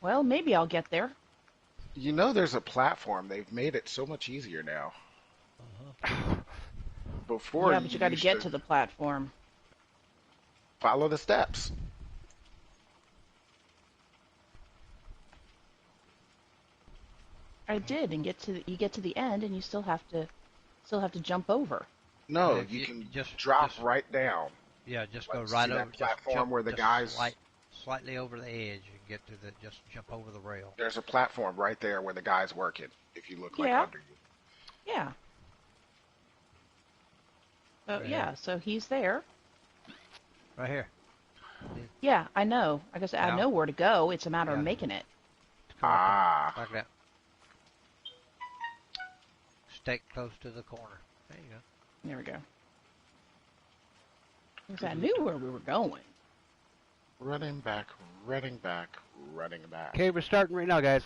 Well, maybe I'll get there. You know, there's a platform. They've made it so much easier now. Uh-huh. Before Yeah, but you you got to used get to to the platform. follow the steps. I did, and you get to the end, and you still have to jump over. No, If you you can drop just right down. yeah, just go Like, right see over, that just platform jump, where the just guys, slightly over the edge. You can get to the, just jump over the rail. there's a platform right there where the guy's working, if you look like Yeah, under you. yeah. So Right here, yeah, so he's there. right here. Yeah, I know. Like I said, I Down. know where to go. It's a matter of Yeah, making it. come right there, Ah, like that. Stay close to the corner. There you go. There we go. Like I said, I knew where we were going. running back, running back, running back. Okay, we're starting right now, guys.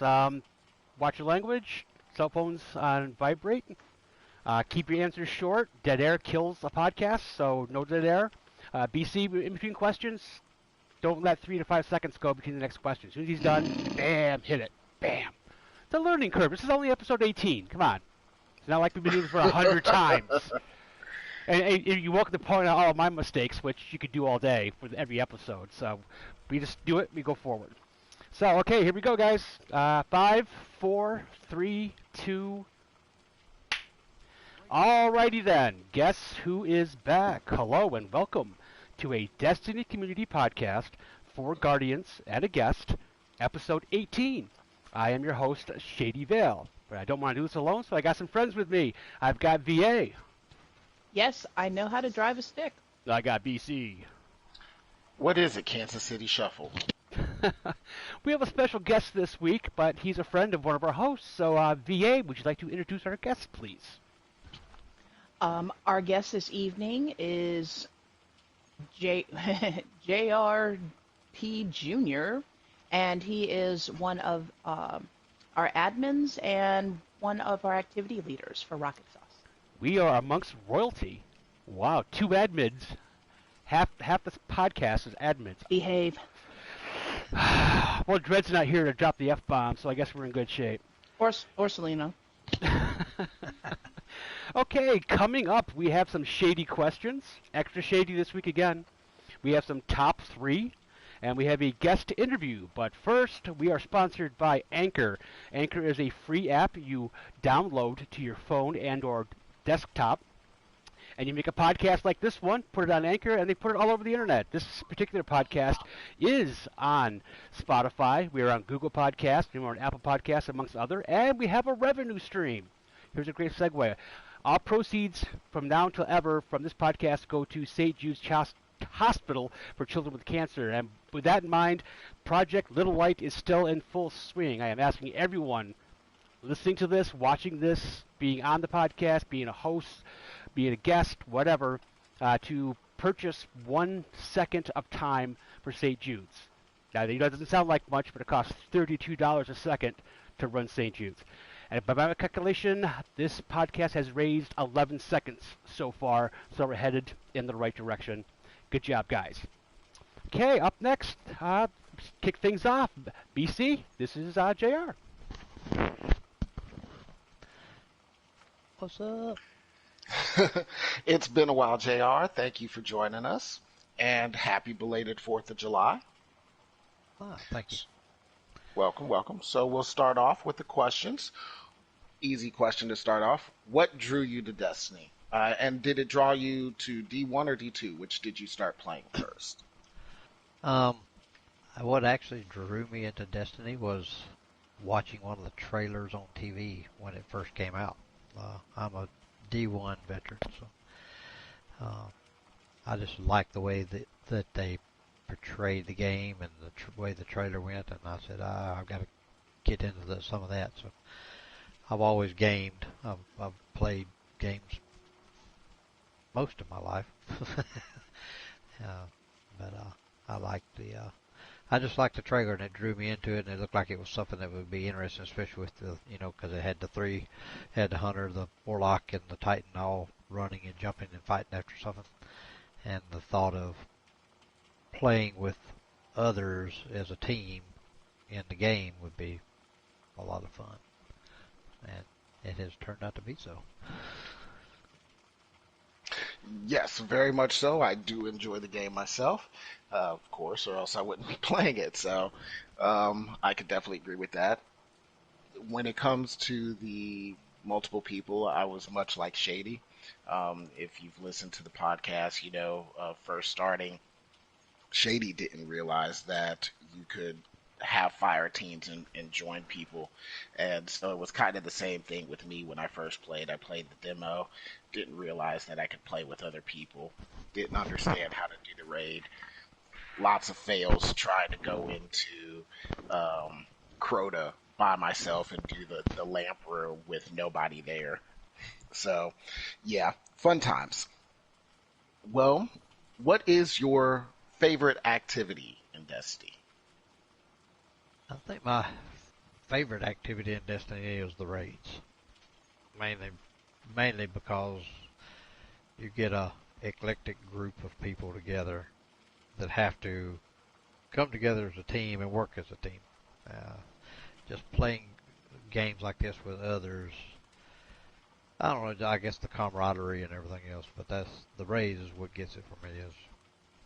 Watch your language. Cell phones on vibrate. Keep your answers short. Dead air kills a podcast, so no dead air. BC, in between questions, don't let 3 to 5 seconds go between the next question. As soon as he's done, bam, hit it. Bam. It's a learning curve. This is only episode 18. Come on. It's not like we've been doing this for 100 times. And you're welcome to point out all of my mistakes, which you could do all day for every episode. So we just do it, we go forward. So, okay, here we go, guys. 5, 4, 3, 2. Alrighty then. Guess who is back? Hello and welcome to a Destiny Community Podcast for Guardians and a guest, episode 18. I am your host, Shady Vale. But I don't want to do this alone, so I got some friends with me. I've got VA. Yes, I know how to drive a stick. I got BC. What is it, Kansas City Shuffle? We have a special guest this week, but he's a friend of one of our hosts. So, VA, would you like to introduce our guest, please? Our guest this evening is JRP Jr., and he is one of our admins and one of our activity leaders for Rocket Sauce. We are amongst royalty. Wow, 2 admins. Half this podcast is admins. Behave. Well, Dred's not here to drop the F-bomb, so I guess we're in good shape. Or Selena. Okay, coming up, we have some shady questions. Extra shady this week again. We have some top 3, and we have a guest interview. But first, we are sponsored by Anchor. Anchor is a free app you download to your phone and or desktop. And you make a podcast like this one, put it on Anchor, and they put it all over the internet. This particular podcast is on Spotify. We are on Google Podcasts. We're on Apple Podcasts, amongst other. And we have a revenue stream. Here's a great segue. All proceeds from now until ever from this podcast go to St. Jude's Hospital for Children with Cancer. And with that in mind, Project Little Light is still in full swing. I am asking everyone listening to this, watching this, being on the podcast, being a host, being a guest, whatever, to purchase 1 second of time for St. Jude's. Now, it doesn't sound like much, but it costs $32 a second to run St. Jude's. And by my calculation, this podcast has raised 11 seconds so far, so we're headed in the right direction. Good job, guys. Okay, up next, kick things off. BC, this is JR. What's up? It's been a while, JR. Thank you for joining us. And happy belated 4th of July. Ah, thank you. Welcome, welcome. So we'll start off with the questions. Easy question to start off. What drew you to Destiny? And did it draw you to D1 or D2? Which did you start playing first? What actually drew me into Destiny was watching one of the trailers on TV when it first came out. I'm a D1 veteran, so I just liked the way that they portrayed the game and the way the trailer went, and I said, I've got to get into some of that. So I've always gamed. I've played games most of my life, but I like I just liked the trailer, and it drew me into it, and it looked like it was something that would be interesting, especially with because it had had the Hunter, the Warlock, and the Titan all running and jumping and fighting after something, and the thought of playing with others as a team in the game would be a lot of fun, and it has turned out to be so. Yes, very much so. I do enjoy the game myself, of course, or else I wouldn't be playing it. So I could definitely agree with that. When it comes to the multiple people, I was much like Shady. If you've listened to the podcast, first starting, Shady didn't realize that you could have fire teams and join people. And so it was kind of the same thing with me when I first played. I played the demo, didn't realize that I could play with other people, didn't understand how to do the raid. Lots of fails trying to go into Crota by myself and do the lamp room with nobody there. So, yeah, fun times. Well, what is your favorite activity in Destiny? I think my favorite activity in Destiny is the raids, mainly mainly because you get a eclectic group of people together that have to come together as a team and work as a team. Uh, just playing games like this with others, I don't know. I guess the camaraderie and everything else, but that's the raid is what gets it for me is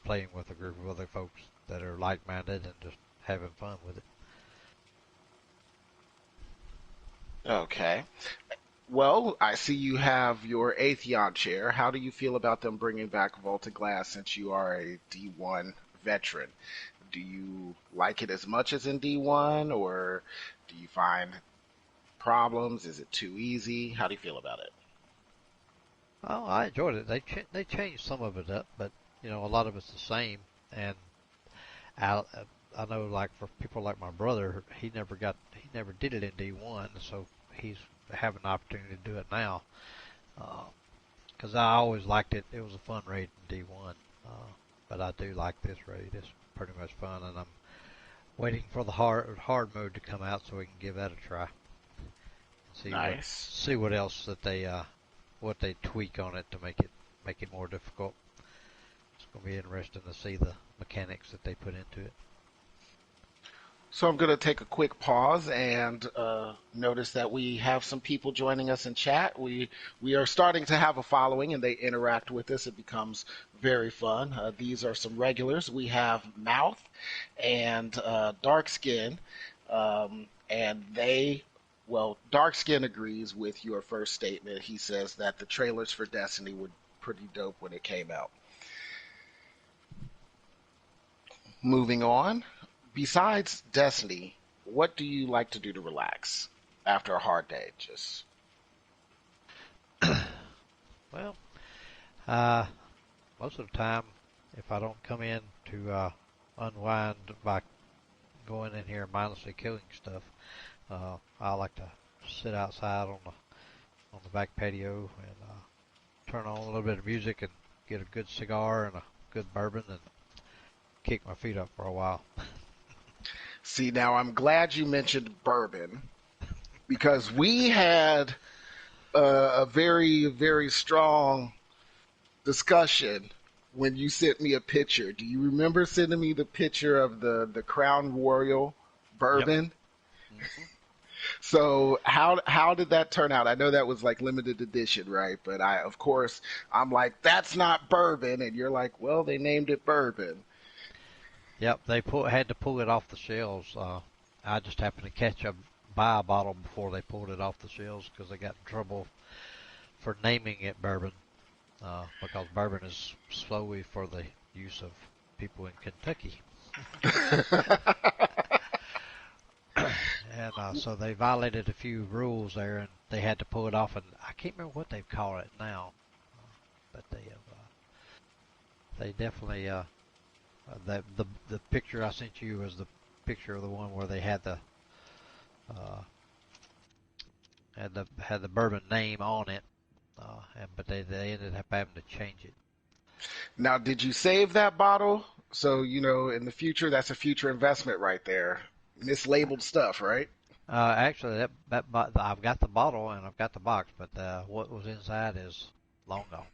playing with a group of other folks that are like-minded and just having fun with it. Okay. Well, I see you have your Atheon chair. How do you feel about them bringing back Volta Glass since you are a D1 veteran? Do you like it as much as in D1, or do you find problems? Is it too easy? How do you feel about it? Oh, I enjoyed it. They changed some of it up, but a lot of it's the same. And I I know like for people like my brother, he never did it in D1, so he's having an opportunity to do it now. Because I always liked it. It was a fun raid in D1. But I do like this raid. It's pretty much fun, and I'm waiting for the hard mode to come out so we can give that a try. Nice. See what else that what they tweak on it to make it more difficult. It's gonna be interesting to see the mechanics that they put into it. So I'm going to take a quick pause and notice that we have some people joining us in chat. We are starting to have a following, and they interact with us. It becomes very fun. These are some regulars. We have Mouth and Dark Skin, and Dark Skin agrees with your first statement. He says that the trailers for Destiny were pretty dope when it came out. Moving on. Besides Destiny, what do you like to do to relax after a hard day? Just Well, uh, most of the time, if I don't come in to unwind by going in here and mindlessly killing stuff, I like to sit outside on the back patio and turn on a little bit of music and get a good cigar and a good bourbon and kick my feet up for a while. see now, I'm glad you mentioned bourbon because we had a very, very strong discussion when you sent me a picture. Do you remember sending me the picture of the Crown Royal Yep. bourbon? Mm-hmm. So how did that turn out? I know that was like limited edition, right? But of course I'm like, that's not bourbon, and you're like, well, they named it bourbon. Yep, had to pull it off the shelves. I just happened to buy a bottle before they pulled it off the shelves because they got in trouble for naming it bourbon. Because bourbon is slowly for the use of people in Kentucky. And so they violated a few rules there, and they had to pull it off. And I can't remember what they call it now, but they definitely the picture I sent you was the picture of the one where they uh, had the bourbon name on it, but they ended up having to change it. Now, did you save that bottle? So, in the future, that's a future investment right there. Mislabeled stuff, right? Actually, I've got the bottle and I've got the box, but what was inside is long gone.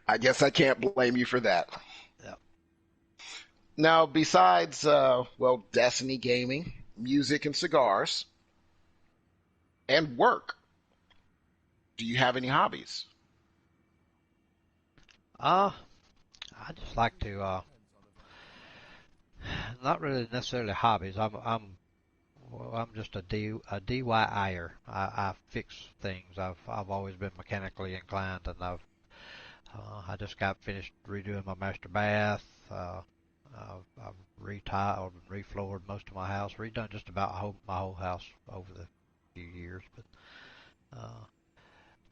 I guess I can't blame you for that. Yep. Now, besides, well, Destiny gaming, music and cigars, and work, do you have any hobbies? Uh, I just like to, not really necessarily hobbies. I'm just a DIYer. I fix things. I've always been mechanically inclined, and I just got finished redoing my master bath. I've retiled and refloored most of my house, redone just about my whole house over the few years. But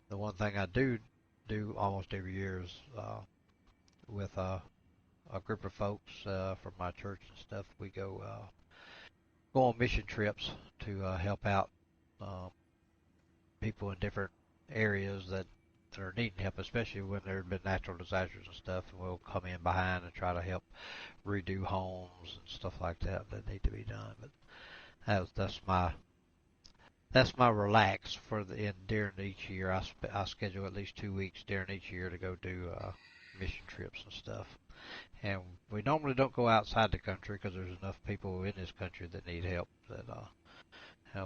the one thing I do almost every year is with a group of folks from my church and stuff. We go on mission trips to help out um, people in different areas that are needing help, especially when there have been natural disasters and stuff. And we'll come in behind and try to help redo homes and stuff like that that need to be done. But that's my relax for during each year. I schedule at least 2 weeks during each year to go do mission trips and stuff. And we normally don't go outside the country because there's enough people in this country that need help that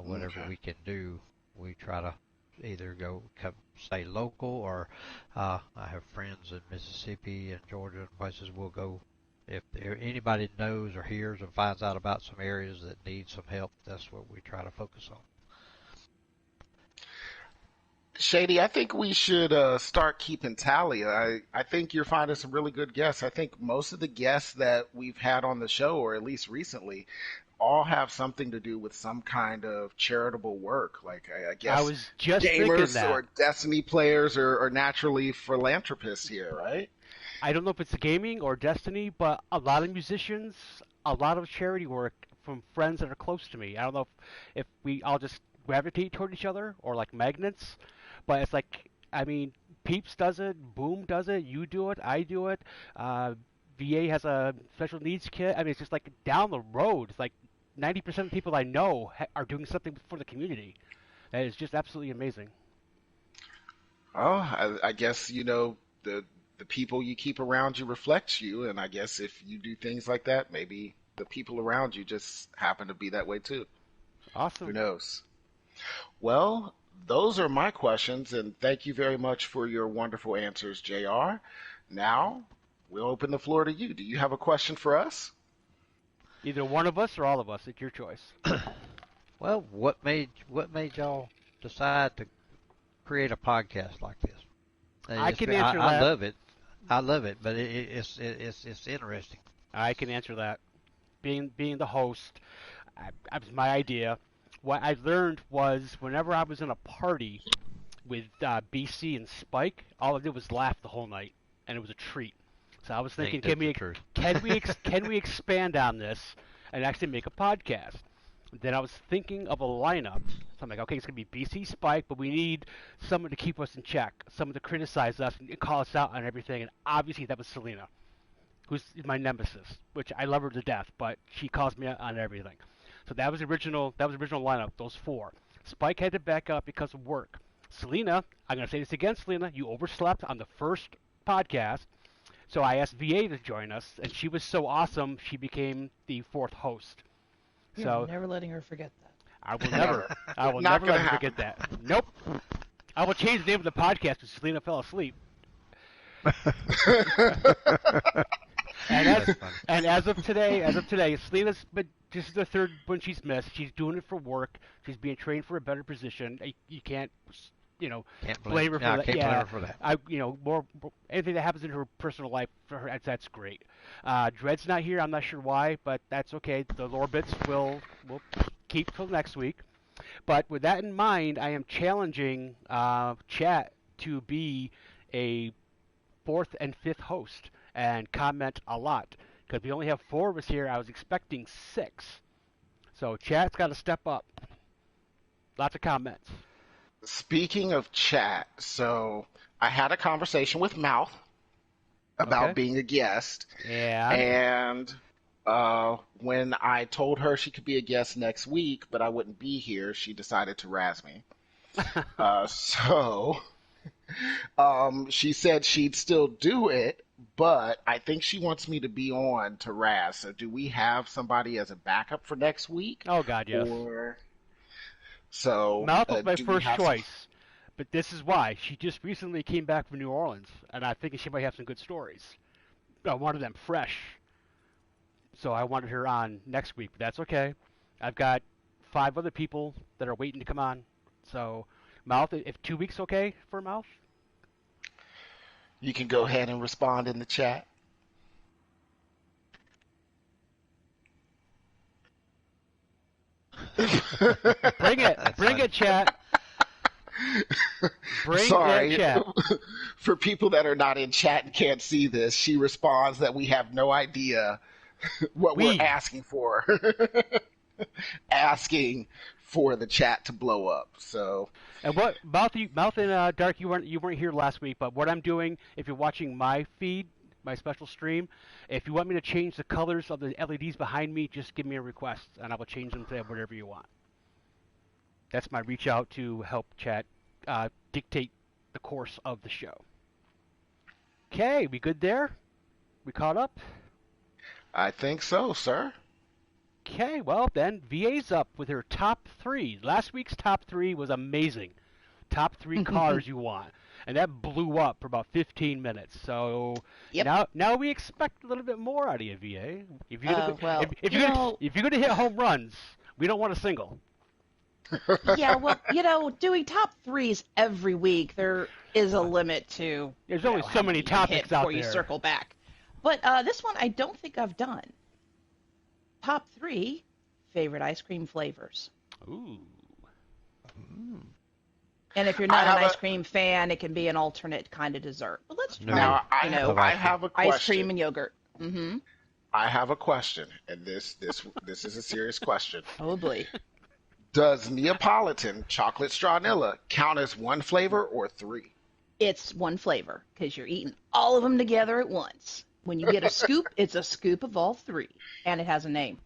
whatever Okay. we can do, we try to either stay local or I have friends in Mississippi and Georgia and places we'll go. If anybody knows or hears and finds out about some areas that need some help, that's what we try to focus on. Shady, I think we should start keeping tally. I think you're finding some really good guests. I think most of the guests that we've had on the show, or at least recently, all have something to do with some kind of charitable work. Like, I I guess was just thinking gamers that. or Destiny players or naturally philanthropists here, right? I don't know if it's gaming or Destiny, but a lot of musicians, a lot of charity work from friends that are close to me. I don't know if we all just gravitate toward each other or like magnets, but it's like, I mean, Peeps does it, Boom does it, you do it, I do it. Uh, VA has a special needs kit. I mean, it's just like down the road. It's like 90% of the people I know are doing something for the community. And it's just absolutely amazing. Oh, I guess, the people you keep around you reflects you, and I guess if you do things like that, maybe the people around you just happen to be that way too. Who Awesome. knows? Well, those are my questions, and thank you very much for your wonderful answers, JR. Now, we'll open the floor to you. Do you have a question for us? Either one of us or all of us. It's your choice. Well, what made y'all decide to create a podcast like this? I can answer I that. love it. I love it, but it's interesting. I can answer that. Being the host, it was my idea. What I learned was whenever I was in a party with BC and Spike, all I did was laugh the whole night, and it was a treat. So I was thinking, Ain't that the truth? can we expand on this and actually make a podcast? Then I was thinking of a lineup. So I'm like, okay, it's gonna be BC Spike, but we need someone to keep us in check, someone to criticize us and call us out on everything. And obviously that was Selena, who's my nemesis, which I love her to death, but she calls me out on everything. So that was original. That was original lineup. Those four. Spike had to back up because of work. Selena, I'm gonna say this again, Selena. You overslept on the first podcast, so I asked VA to join us, and she was so awesome, she became the fourth host. You're So never letting her forget that. I will No, never, I will not never gonna let her happen. forget that. Nope. I will change the name of the podcast because Selena fell asleep. And as That's funny. as of today, Selena's but this is the third one she's missed. She's doing it for work. She's being trained for a better position. You can't, you know, Can't blame. blame her No, for I that. can't blame Yeah, her for that. more anything that happens in her personal life for her, that's great. Dred's not here. I'm not sure why, but that's okay. The lore bits will keep till next week. But with that in mind, I am challenging chat to be a fourth and fifth host and comment a lot because we only have four of us here. I was expecting six, so chat's got to step up. Lots of comments. Speaking of chat, so I had a conversation with Mouth about Okay, being a guest, and and when I told her she could be a guest next week, but I wouldn't be here, she decided to razz me. So she said she'd still do it, but I think she wants me to be on to Raz. So do we have somebody as a backup for next week? Oh God, yes. Or so Mouth was my do we first have some? choice, but this is why. She just recently came back from New Orleans, and I think she might have some good stories. I wanted them fresh, so I wanted her on next week. But that's okay. I've got 5 other people that are waiting to come on. So, Mouth, if 2 weeks okay for Mouth? You can go ahead and respond in the chat. That's Bring funny. it, chat. Bring it, Sorry. chat. For people that are not in chat and can't see this, she responds that we have no idea what we're We. asking for. Asking for the chat to blow up. So, And what Mouth and Dark, you weren't here last week, but what I'm doing, if you're watching my feed, my special stream, if you want me to change the colors of the LEDs behind me, just give me a request, and I will change them to whatever you want. That's my reach out to help chat dictate the course of the show. Okay, we good there? We caught up? I think so, sir. Okay, well then, VA's up with her top 3. Last week's top 3 was amazing. Top 3 cars you want. And that blew up for about 15 minutes. So Yep. now we expect a little bit more out of you, VA. If you're gonna Well, if you're gonna hit home runs, we don't want a single. yeah, well, doing top threes every week, there is a limit to There's only how so many many you can hit topics out before you there. circle back. But this one I don't think I've done. Top 3 favorite ice cream flavors. Ooh. And if you're I not an have ice a cream fan, it can be an alternate kind of dessert. But let's No. try, now. Love I ice cream. have a ice cream question. and yogurt. Mm-hmm. I have a question, and this is a serious question. Probably. Does Neapolitan chocolate strawvanilla count as one flavor or 3? It's one flavor because you're eating all of them together at once. When you get a scoop, it's a scoop of all 3, and it has a name.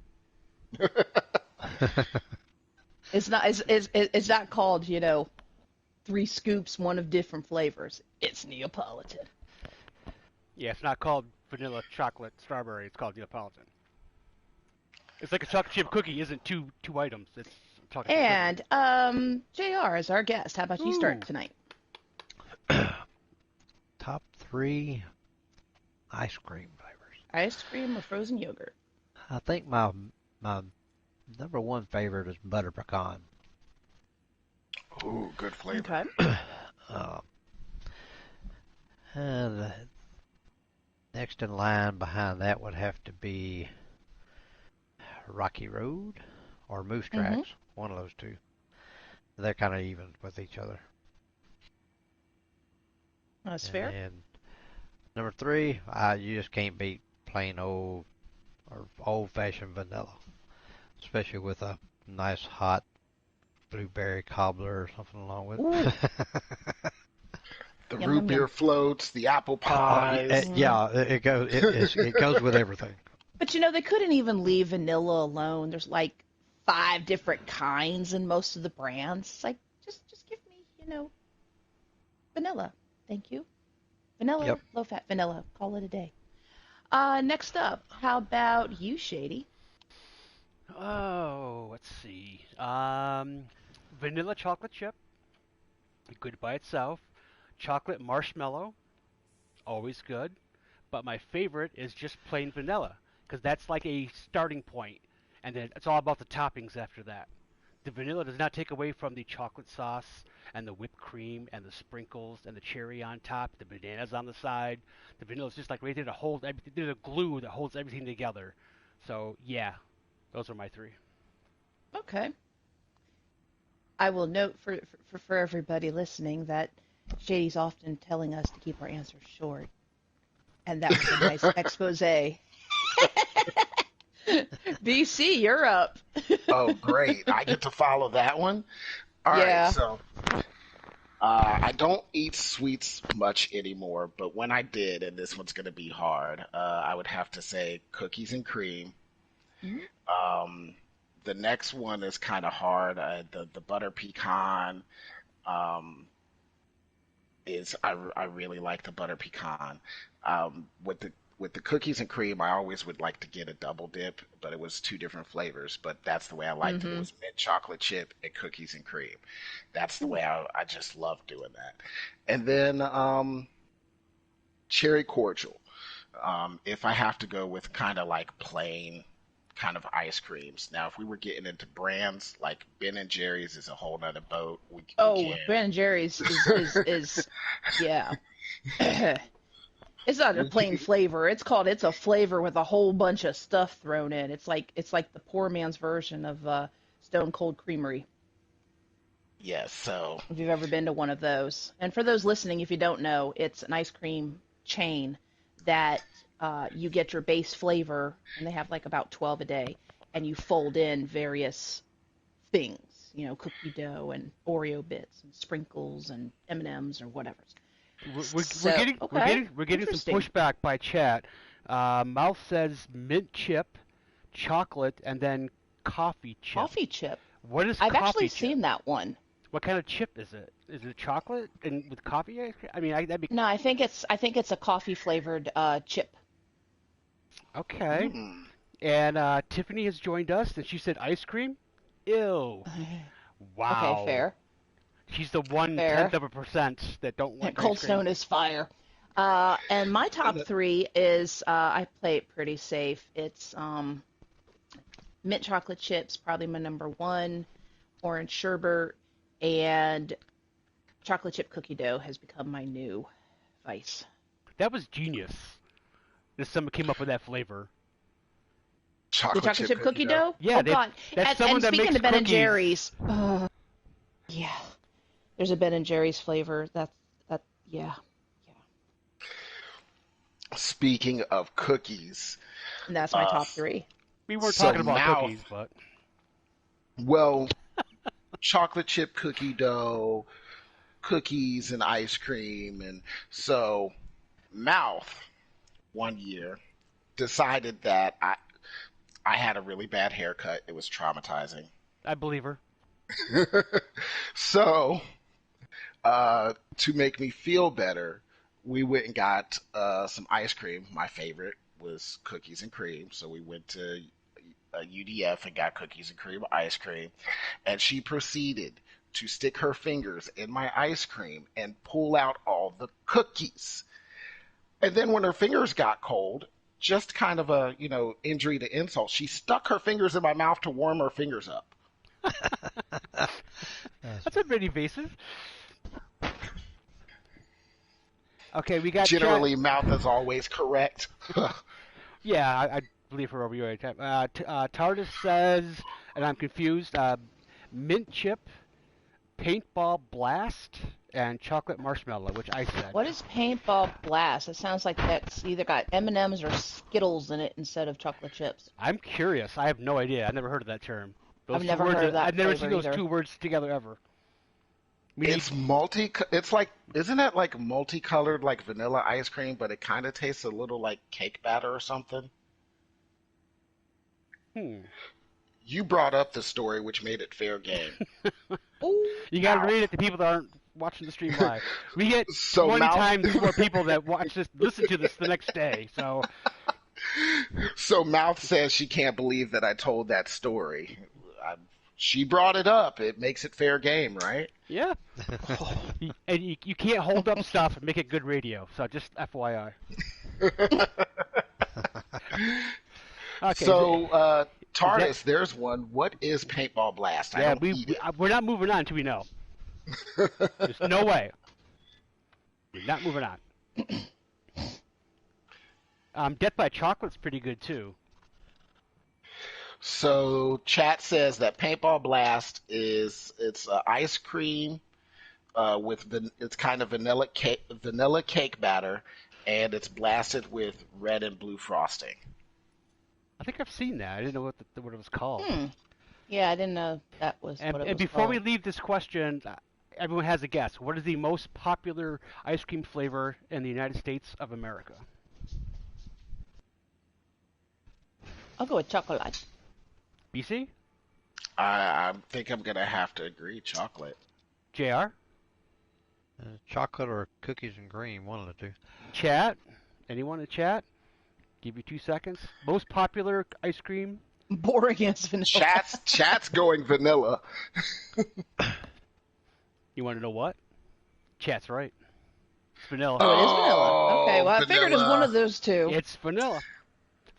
It's not called 3 scoops, one of different flavors. It's Neapolitan. Yeah, it's not called vanilla chocolate strawberry. It's called Neapolitan. It's like a chocolate chip cookie isn't two items. It's chocolate chip cookie. And JR is our guest. How about you start Ooh. tonight? Top 3 ice cream flavors. Ice cream or frozen yogurt? I think my number 1 favorite is butter pecan. Ooh, good flavor. Okay. Uh, and next in line behind that would have to be Rocky Road or Moose Tracks. One of those two. They're kind of even with each other. That's fair. And number 3, you just can't beat plain old or old-fashioned vanilla, especially with a nice hot blueberry cobbler or something along with Ooh. it. The Yum, root yum, beer yum. floats, the apple pies. Yeah, it goes. It goes with everything. But they couldn't even leave vanilla alone. There's like 5 different kinds in most of the brands. It's like, just give me, vanilla. Thank you. Vanilla, Yep. low-fat vanilla. Call it a day. Next up, how about you, Shady? Oh, let's see. Vanilla chocolate chip, good by itself. Chocolate marshmallow, always good. But my favorite is just plain vanilla, because that's like a starting point, and then it's all about the toppings after that. The vanilla does not take away from the chocolate sauce and the whipped cream and the sprinkles and the cherry on top, the bananas on the side. The vanilla is just like right there to hold everything. There's a glue that holds everything together. So yeah, those are my 3. Okay. I will note for everybody listening that Shady's often telling us to keep our answers short. And that was a nice expose. BC, you're up. Oh, great. I get to follow that one. All right, Yeah. so I don't eat sweets much anymore, but when I did, and this one's going to be hard, I would have to say cookies and cream. Mhm. The next one is kind of hard. The butter pecan. Um, is I really like the butter pecan. With the cookies and cream, I always would like to get a double dip, but it was two different flavors. But that's the way I liked it. It Mm-hmm. was mint chocolate chip and cookies and cream. That's the Ooh. way I just love doing that. And then cherry cordial. If I have to go with kind of like plain kind of ice creams. Now, if we were getting into brands like Ben and Jerry's is a whole nother boat. We Oh, can't. Ben and Jerry's is yeah. It's not a We plain can, flavor. It's a flavor with a whole bunch of stuff thrown in. It's like the poor man's version of Stone Cold Creamery, yes. So if you've ever been to one of those. And for those listening, if you don't know, it's an ice cream chain that you get your base flavor, and they have like about 12 a day, and you fold in various things, cookie dough and Oreo bits and sprinkles and M&Ms or whatever. We're So, getting we're okay, getting we're getting some interesting. pushback by chat. Mouth says mint chip, chocolate, and then coffee chip. Coffee chip. What is I've actually coffee chip? seen that one. What kind of chip is it? Is it chocolate and with coffee ice cream? I mean, that'd be No, I think it's a coffee flavored chip. okay. mm, And Tiffany has joined us, and she said ice cream. Ew! Okay, Wow. fair, She's the one tenth fair. of a percent that don't like ice Cold cream. Stone is fire. And my and top three is I play it pretty safe. It's mint chocolate chips, probably my number one. Orange sherbet and chocolate chip cookie dough has become my new vice. That was genius. That someone came up with that flavor. The chocolate chocolate chip chip cookie cookie dough. dough? Yeah, Oh God! that's someone And that speaking makes of Ben and cookies. Jerry's, yeah, there's a Ben and Jerry's flavor. Yeah, yeah, Speaking of cookies, and that's my uh, top three. We weren't so talking about mouth. cookies, but Well, chocolate chip cookie dough, cookies and ice cream, and so mouth one year decided that I had a really bad haircut. It was traumatizing. I believe her. So to make me feel better, we went and got some ice cream. My favorite was cookies and cream. So we went to UDF and got cookies and cream ice cream. And she proceeded to stick her fingers in my ice cream and pull out all the cookies. And then when her fingers got cold, just kind of a, injury to insult, she stuck her fingers in my mouth to warm her fingers up. That's That's a bit invasive. Okay, we got chat. Generally, mouth is always correct. Yeah, I believe her over your time. TARDIS says, and I'm confused. Mint chip, paintball blast, and chocolate marshmallow, which I said. What is paintball blast? It sounds like that's either got M&Ms or Skittles in it instead of chocolate chips. I'm curious. I have no idea. I never heard of that term. I've Those two never words. heard of I've that never seen flavor those either. two words together ever. We need. It's it's like, isn't it like multicolored like vanilla ice cream, but it kind of tastes a little like cake batter or something? Hmm. You brought up the story, which made it fair game. Ooh, You got to Mouth. read it to people that aren't watching the stream live. We get So 20 mouth, times more people that watch this, listen to this the next day. So so mouth says she can't believe that I told that story. I, she brought it up. It makes it fair game, right? yeah, and you can't hold up stuff and make it good radio. So just FYI. Okay. So, Is that, TARDIS, there's one. What is paintball blast? I yeah, don't eat it. we're not moving on until we know. There's no way. We're not moving on. Death by Chocolate's pretty good too. So, chat says that paintball blast it's ice cream it's kind of vanilla cake batter, and it's blasted with red and blue frosting. I think I've seen that. I didn't know what it was called. hmm. Yeah, I didn't know that was what it And was before we called. leave this question, everyone has a guess. What is the most popular ice cream flavor in the United States of America? I'll go with chocolate. BC? I think I'm gonna have to agree, chocolate. JR? Chocolate or cookies and cream, one of the two. Chat. Anyone in chat? Give you 2 seconds. Most popular ice cream. Boring as vanilla. Chat's going vanilla. You want to know what? Chat's right. It's vanilla. Oh, it is vanilla. Okay, well, I figured it was one of those two. It's vanilla.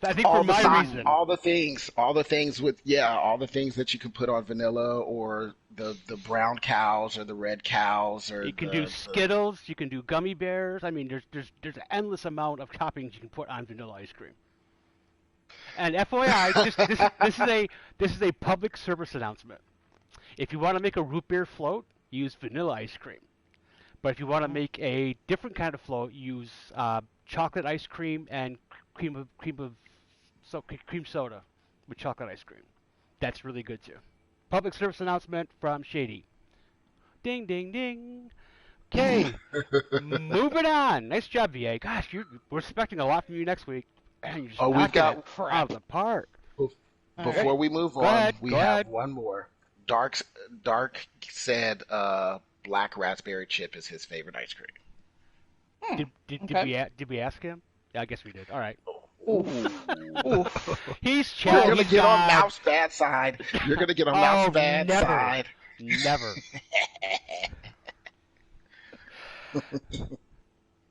I think for my reason. All the things all the things that you can put on vanilla, or the brown cows or the red cows, or you can do Skittles, you can do gummy bears. I mean, there's an endless amount of toppings you can put on vanilla ice cream. And FYI, this is a public service announcement. If you want to make a root beer float, use vanilla ice cream. But if you want to make a different kind of float, use chocolate ice cream and cream soda with chocolate ice cream. That's really good too. Public service announcement from Shady. Ding, ding, ding. Okay, moving on. Nice job, VA. Gosh, we're expecting a lot from you next week. And you're just we've got it out of the park. Before we move on, we have one more. Dark said black raspberry chip is his favorite ice cream. Did we ask him? Yeah, I guess we did. All right. Oof. He's You're challenged. gonna get on Mouth's bad side. You're gonna get on Mouth's bad side. Never.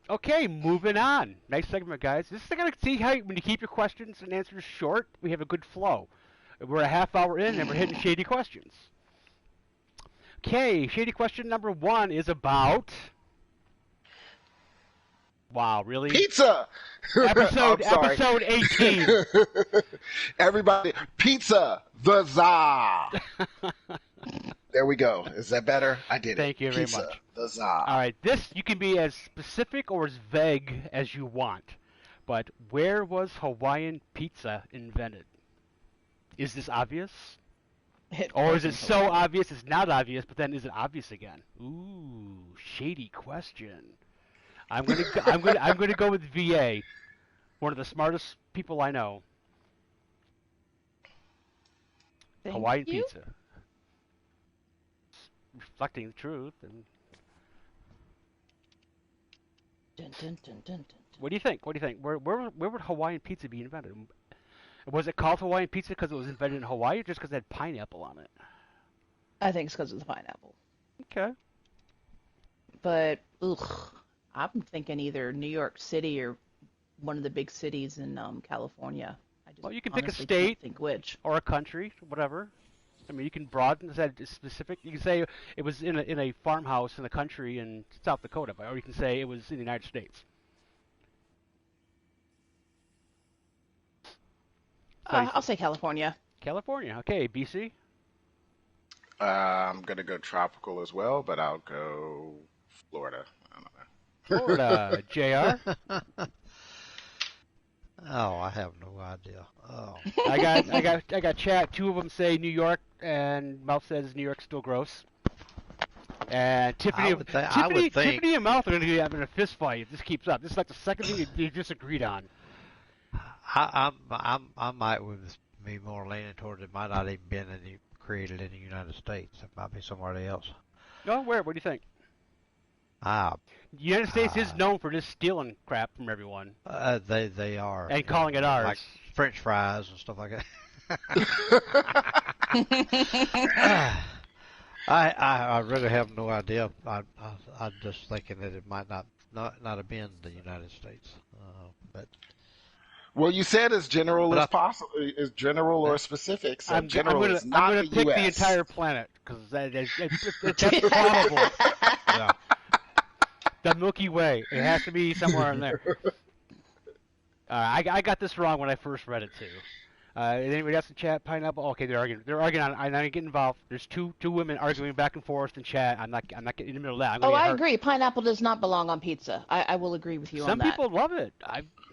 Okay, moving on. Nice segment, guys. This is gonna see how when you keep your questions and answers short, we have a good flow. We're a half hour in and we're hitting shady questions. Okay, shady question number 1 is about. Wow, really? Pizza! Episode 18. Everybody, pizza, the za. There we go. Is that better? I did it. Thank you very Pizza, much. The za. All right, this you can be as specific or as vague as you want. But where was Hawaiian pizza invented? Is this obvious? Or is it so obvious it's not obvious, but then is it obvious again? Ooh, shady question. I'm gonna go with VA, one of the smartest people I know. Hawaiian pizza. Reflecting the truth. And what do you think? Where would Hawaiian pizza be invented? Was it called Hawaiian pizza because it was invented in Hawaii, or just because it had pineapple on it? I think it's because of the pineapple. Okay. But I'm thinking either New York City or one of the big cities in California. Well, you can pick a state, think which, or a country, whatever. I mean, you can broaden that specific. You can say it was in a farmhouse in the country in South Dakota, or you can say it was in the United States. I'll say California. California, okay. BC? I'm going to go tropical as well, but I'll go Florida. I don't know. Florida. JR? Oh, I have no idea. Oh. I got chat. 2 of them say New York, and Mouth says New York's still gross. And Tiffany and Mouth are going to be having a fist fight if this keeps up. This is like the second thing you disagreed on. I might be more leaning towards it might not even been created in the United States. It might be somewhere else. No, where? What do you think? The United States is known for just stealing crap from everyone. They are. And calling it ours. Like French fries and stuff like that. I really have no idea. I'm just thinking that it might not have been the United States, but. Well, you said as general as possible, as general or specific. So general is not the U.S. I'm going to pick the entire planet because that's probable. Yeah. The Milky Way. It has to be somewhere in there. I got this wrong when I first read it too. Anybody else in chat? Pineapple? Okay, they're arguing. I'm not getting involved. There's two women arguing back and forth in chat. I'm not getting in the middle of that. I agree. Pineapple does not belong on pizza. I will agree with you on that. Some people love it.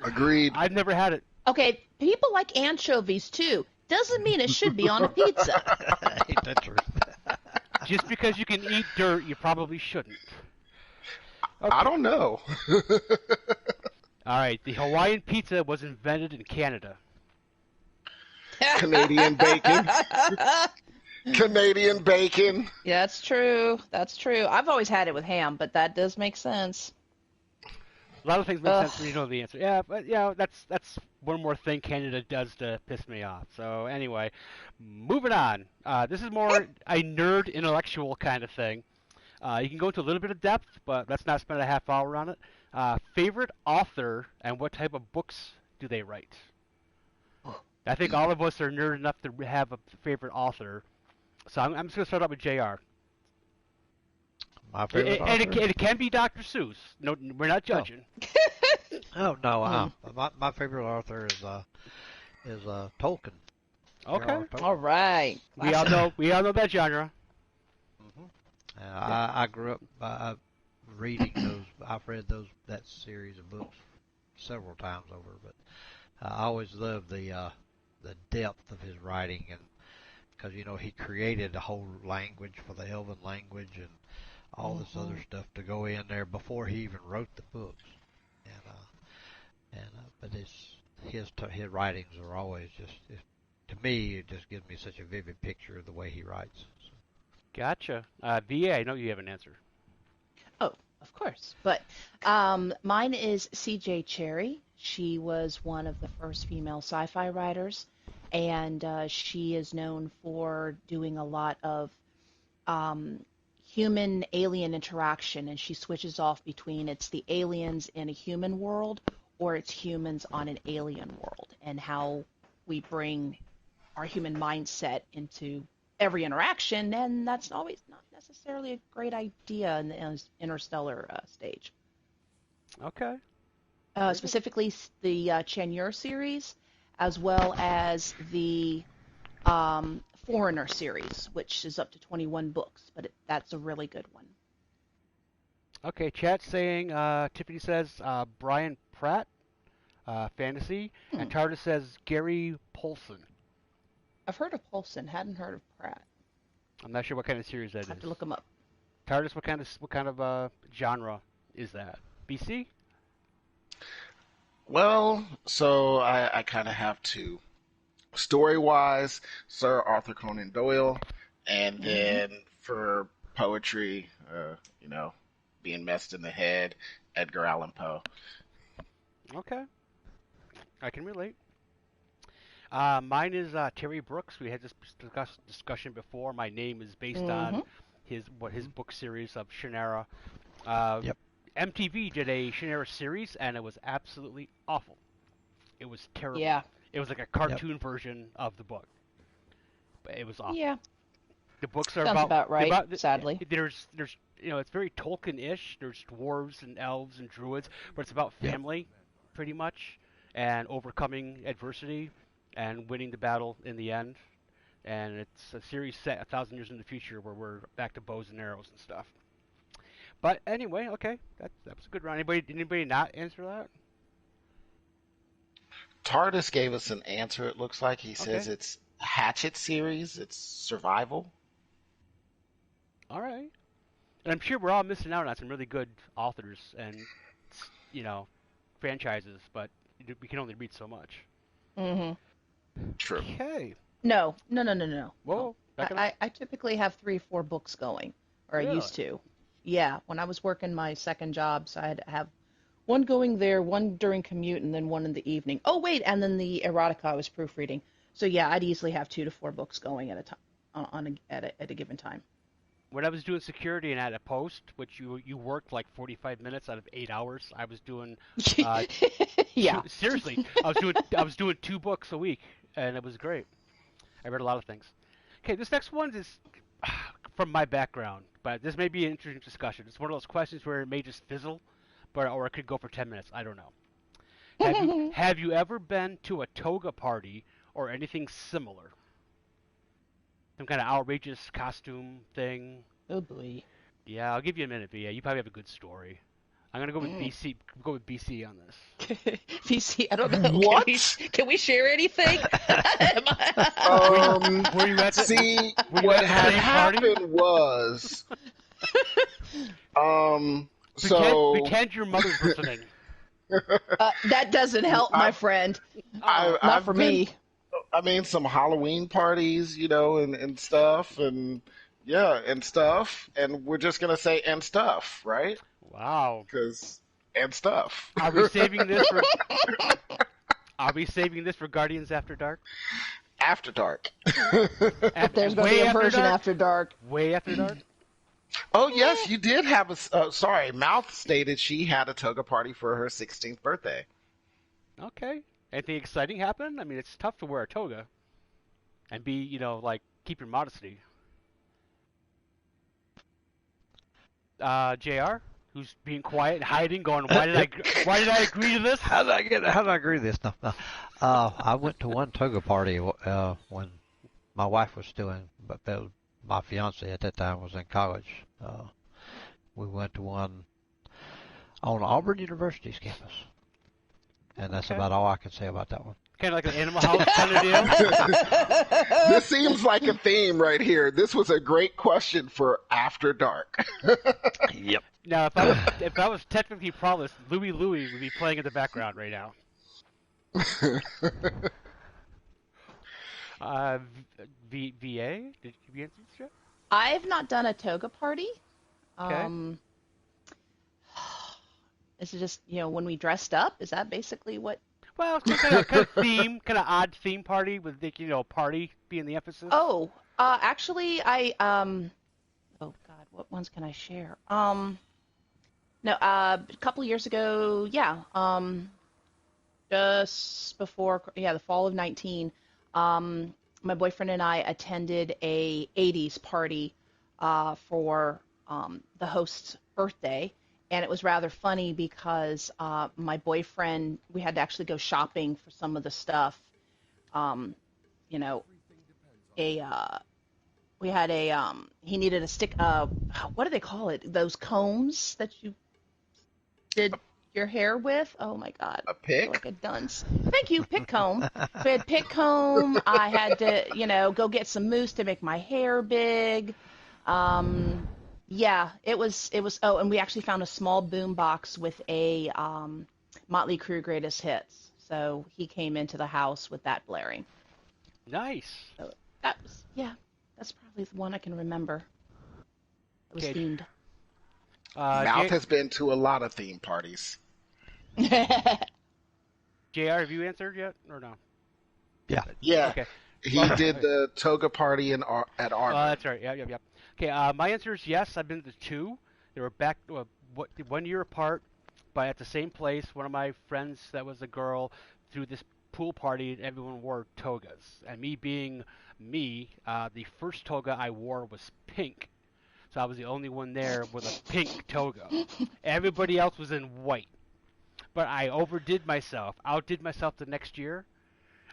Agreed. I've never had it. Okay, people like anchovies too. Doesn't mean it should be on a pizza. Ain't that true? Just because you can eat dirt, you probably shouldn't. Okay. I don't know. All right, the Hawaiian pizza was invented in Canada. Canadian bacon. Canadian bacon. Yeah, that's true. That's true. I've always had it with ham, but that does make sense. A lot of things make Ugh. sense when you know the answer. Yeah, but that's one more thing Canada does to piss me off. So anyway, moving on. This is more a nerd intellectual kind of thing. You can go into a little bit of depth, but let's not spend a half hour on it. Favorite author and what type of books do they write? I think all of us are nerd enough to have a favorite author. So I'm just going to start out with JR. My favorite And author? it can be Dr. Seuss. No, we're not judging. Oh no, Mm. my favorite author is Tolkien. Okay. J.R.R. Tolkien. All right. We all know that genre. Hmm. I grew up reading those. I've read that series of books several times over, but I always loved the depth of his writing, and because he created a whole language for the Elven language and all this Hmm. other stuff to go in there before he even wrote the books, but his writings are always to me it just gives me such a vivid picture of the way he writes. So. Gotcha. VA, I know you have an answer. Oh, of course. But mine is C.J. Cherry. She was one of the first female sci-fi writers, and she is known for doing a lot of human-alien interaction, and she switches off between it's the aliens in a human world or it's humans on an alien world, and how we bring our human mindset into every interaction, and that's always not necessarily a great idea in the interstellar stage. Okay. Very good. Specifically, the Chenier series, as well as the Foreigner series, which is up to 21 books, but that's a really good one. Okay, chat saying, Tiffany says Brian Pratt, fantasy, and Hmm. Tardis says Gary Polson. I've heard of Polson, hadn't heard of Pratt. I'm not sure what kind of series that I have is. to look him up. Tardis, what kind of genre is that? BC? Well, so I kind of have to. Story wise, Sir Arthur Conan Doyle, and Hmm. then for poetry, being messed in the head, Edgar Allan Poe. Okay, I can relate. Mine is Terry Brooks. We had this discussion before. My name is based on Hmm. his book series of Shannara. Uh, Yep. MTV did a Shannara series, and it was absolutely awful. It was terrible. Yeah. It was like a Yep. cartoon version of the book, but it was awful. Yeah. The books are Sounds about they're right, about sadly. there's it's very Tolkien-ish. There's dwarves and elves and druids, but it's about Yep. family, pretty much, and overcoming adversity and winning the battle in the end. And it's a series set 1,000 years in the future where we're back to bows and arrows and stuff. But anyway, okay, that was a good round. Anybody not answer that? TARDIS gave us an answer, it looks like. He says Okay, it's Hatchet series, it's survival. all right. And I'm sure we're all missing out on some really good authors and you know franchises, but we can only read so much. Hmm. True. Okay. No, no, no, no, no, no. Whoa, back it up. I typically have 3 or 4 books going, or I Really? used to. Yeah, when I was working my second job, so I'd have one going there, one during commute, and then one in the evening. Oh, wait, and then the erotica I was proofreading. So yeah, I'd easily have 2 to 4 books going at a time at a given time. When I was doing security and at a post, which you worked like 45 minutes out of 8 hours, I was doing uh, Yeah. seriously, I was doing 2 books a week, and it was great. I read a lot of things. Okay, this next one is from my background, but this may be an interesting discussion. It's one of those questions where it may just fizzle, or it could go for 10 minutes. I don't know. Have you ever been to a toga party or anything similar? Some kind of outrageous costume thing? Oh boy. Yeah, I'll give you a minute, VA. You probably have a good story. I'm gonna go with Mm. BC. Go with BC on this. PC, I don't know. What? Can we share anything? Am Were you, I- were you at the See, Were you what at the had same party? happened was, um, Pretend, so pretend your mother's listening. that doesn't help, my I've friend. Oh, Not I've for been me. I mean, some Halloween parties, and stuff, and yeah, and stuff, and we're just gonna say and stuff, right? Wow. Because and stuff. Are we saving this for? Are we saving this for Guardians After Dark? After dark. There's going to be Way a after version dark. after dark. Way after dark. Oh yes, you did have sorry, Mouth stated she had a toga party for her 16th birthday. Okay. Anything exciting happen? I mean, it's tough to wear a toga and be, like keep your modesty. Jr. Who's being quiet and hiding, going, why did I agree to this? How did I agree to this? No. I went to one toga party when my wife was still in, but my fiance at that time was in college. We went to one on Auburn University's campus, and that's Okay. about all I can say about that one. Kind of like an Animal House kind of deal. This seems like a theme right here. This was a great question for After Dark. Yep. Now, if I was technically promised, Louie would be playing in the background right now. VA, did you answer this yet? I've not done a toga party. Okay. Is it just, when we dressed up? Is that basically what? Well, kind of odd theme party with the party being the emphasis. Oh, actually, oh God, what ones can I share? No, a couple years ago, yeah, just before, the fall of 19, my boyfriend and I attended a 80s party for the host's birthday. And it was rather funny because my boyfriend, we had to actually go shopping for some of the stuff. You know, we had he needed a stick, what do they call it? Those combs that you did your hair with? Oh my God. A I feel pick? like a dunce. Thank you, pick comb. We had pick comb. I had to, go get some mousse to make my hair big. Yeah, it was. Oh, and we actually found a small boom box with a Motley Crue greatest hits. So he came into the house with that blaring. Nice. So that's probably the one I can remember. It was Okay. themed. Mouth has been to a lot of theme parties. JR, have you answered yet or no? Yeah. Yeah, Okay. he did the toga party at Arbor. That's right. Yeah. Okay. My answer is yes. I've been to two. They were back 1 year apart, but at the same place. One of my friends that was a girl threw this pool party, and everyone wore togas. And me being me, the first toga I wore was pink. So I was the only one there with a pink toga. Everybody else was in white. But I outdid myself the next year.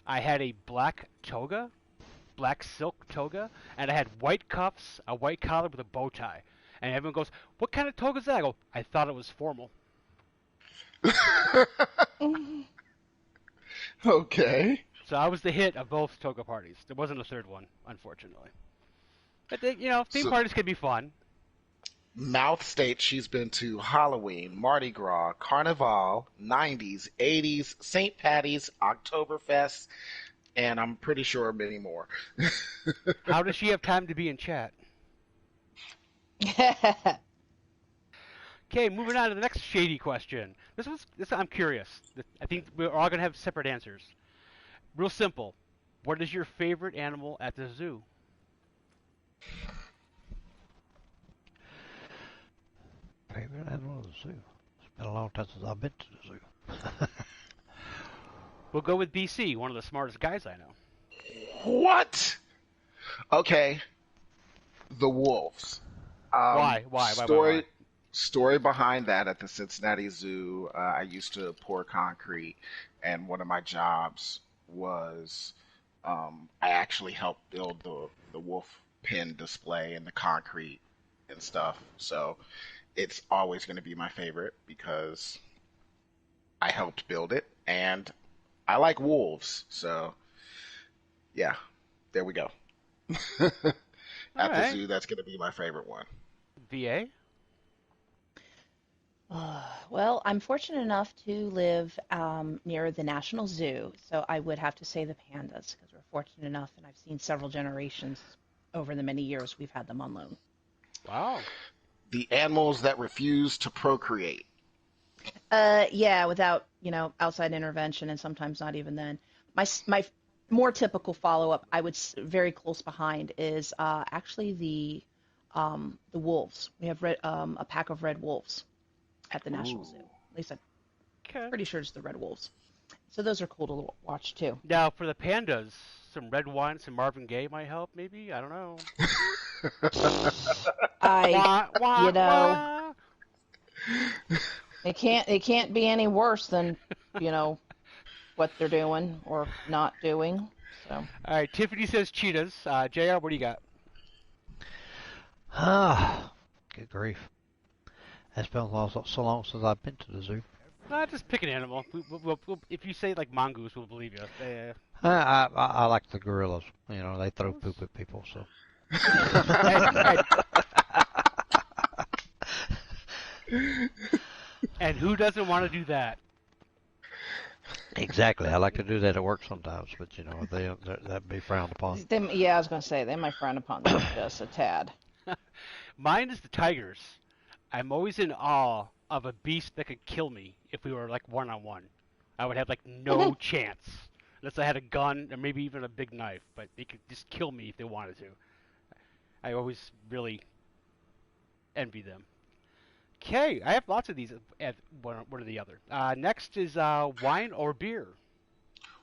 I had a black toga, black silk toga, and I had white cuffs, a white collar with a bow tie. And everyone goes, "What kind of toga is that?" I go, "I thought it was formal." Okay. So I was the hit of both toga parties. There wasn't a third one, unfortunately. But theme parties can be fun. Mouth states she's been to Halloween, Mardi Gras, Carnival, 90s, 80s, St. Patty's, Oktoberfest, and I'm pretty sure many more. How does she have time to be in chat? Okay, moving on to the next shady question. This I'm curious. I think we're all gonna have separate answers. Real simple. What is your favorite animal at the zoo? Favorite animal at the zoo? It's been a long time since I've been to the zoo. We'll go with BC, one of the smartest guys I know. What? Okay. The wolves. Why? Story behind that at the Cincinnati Zoo. I used to pour concrete, and one of my jobs was I actually helped build the wolf pen display and the concrete and stuff. So it's always going to be my favorite because I helped build it, and I like wolves. So yeah, there we go. At the Alright. zoo, that's going to be my favorite one. VA? Well, I'm fortunate enough to live near the National Zoo, so I would have to say the pandas because we're fortunate enough, and I've seen several generations over the many years we've had them on loan. Wow. The animals that refuse to procreate. Yeah, without outside intervention, and sometimes not even then. My more typical follow up, I would very close behind is actually the wolves. We have a pack of red wolves at the National Zoo. Ooh. At least I'm Okay. pretty sure it's the red wolves. So those are cool to watch too. Now for the pandas, some red wine, some Marvin Gaye might help. Maybe I don't know. I, Wah you wah know, wah. it can't be any worse than, you know, what they're doing or not doing. So, All right. Tiffany says cheetahs. Jr. What do you got? Ah, good grief. It's been so long since I've been to the zoo. Just pick an animal. If you say like mongoose, we'll believe you. I like the gorillas. You know, they throw poop at people, so. and, and who doesn't want to do that? Exactly. I like to do that at work sometimes, but you know, that'd be frowned upon. yeah, I was gonna say they might frown upon that just a tad. Mine is the tigers. I'm always in awe of a beast that could kill me if we were like one on one. I would have like no chance unless I had a gun or maybe even a big knife, but they could just kill me if they wanted to. I always really envy them. Okay, I have lots of these at one or the other. Next is wine or beer.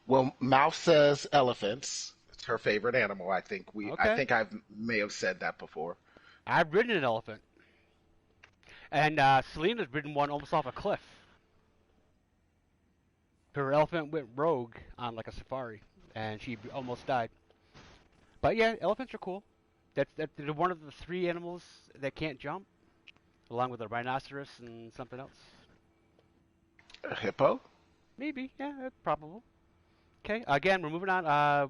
Well, Mouth says elephants. It's her favorite animal. I Okay, think I may have said that before. I've ridden an elephant, and Selena's ridden one almost off a cliff. Her elephant went rogue on like a safari, and she almost died. But yeah, elephants are cool. They're one of the three animals that can't jump, along with a rhinoceros and something else. A hippo? Maybe, yeah, that's probable. Okay, again, we're moving on.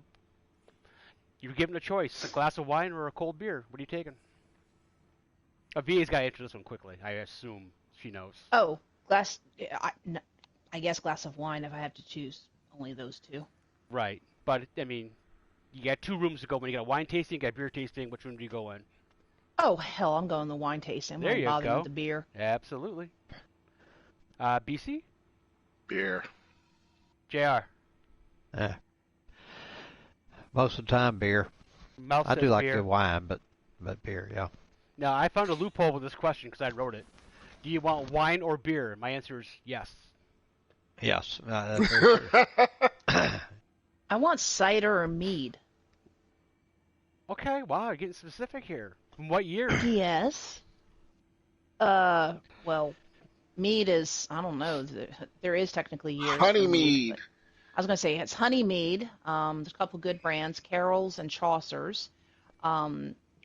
You're given a choice: a glass of wine or a cold beer. What are you taking? VA's got to answer this one quickly. I assume she knows. Oh, glass. I guess glass of wine if I have to choose. Only those two. Right, but I mean, you got two rooms to go. When you got a wine tasting, you got beer tasting. Which room do you go in? Oh hell, I'm going the wine tasting. I'm There not you bothering with go. the beer. Absolutely. BC, Beer. JR. Yeah. Most of the time, beer. Mouth I do says like beer. the wine, but beer, yeah. Now, I found a loophole with this question because I wrote it. Do you want wine or beer? My answer is yes. Yes, that's very true. I want cider or mead. Okay, wow, you're getting specific here. From what year? Yes. Well, mead is, I don't know. There is technically years for Honey mead, mead. but I was gonna say it's honey mead. There's a couple good brands, Carroll's and Chaucer's.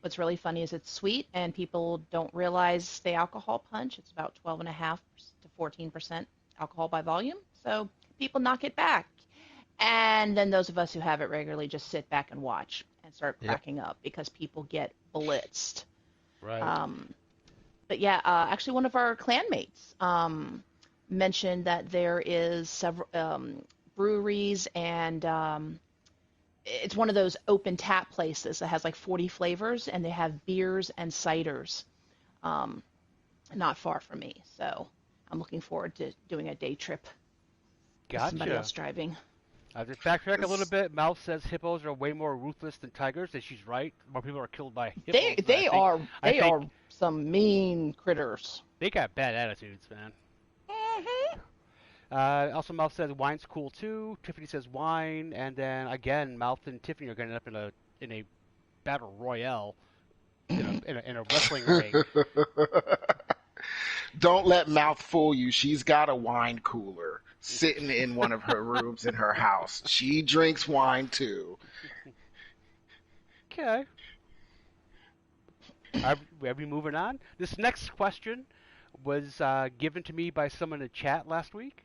What's really funny is it's sweet, and people don't realize the alcohol punch. It's about 12.5 to 14% alcohol by volume, so people knock it back. And then those of us who have it regularly just sit back and watch and start Yep. cracking up because people get blitzed. Right. Um, but yeah, actually, one of our clanmates mentioned that there is several breweries, and it's one of those open tap places that has like 40 flavors, and they have beers and ciders um, not far from me. So I'm looking forward to doing a day trip with somebody Gotcha. else driving. Just backtrack a little It's- bit. Mouth says hippos are way more ruthless than tigers, and she's right. More people are killed by They hippos. they are I they think are some mean critters. they got bad attitudes, man. Hmm. Also, Mouth says wine's cool too. Tiffany says wine, and then again, Mouth and Tiffany are going to end up in a battle royale in a wrestling ring. Don't let Mouth fool you. She's got a wine cooler sitting in one of her rooms in her house. She drinks wine too. Okay. Are we moving on? This next question was given to me by someone in the chat last week.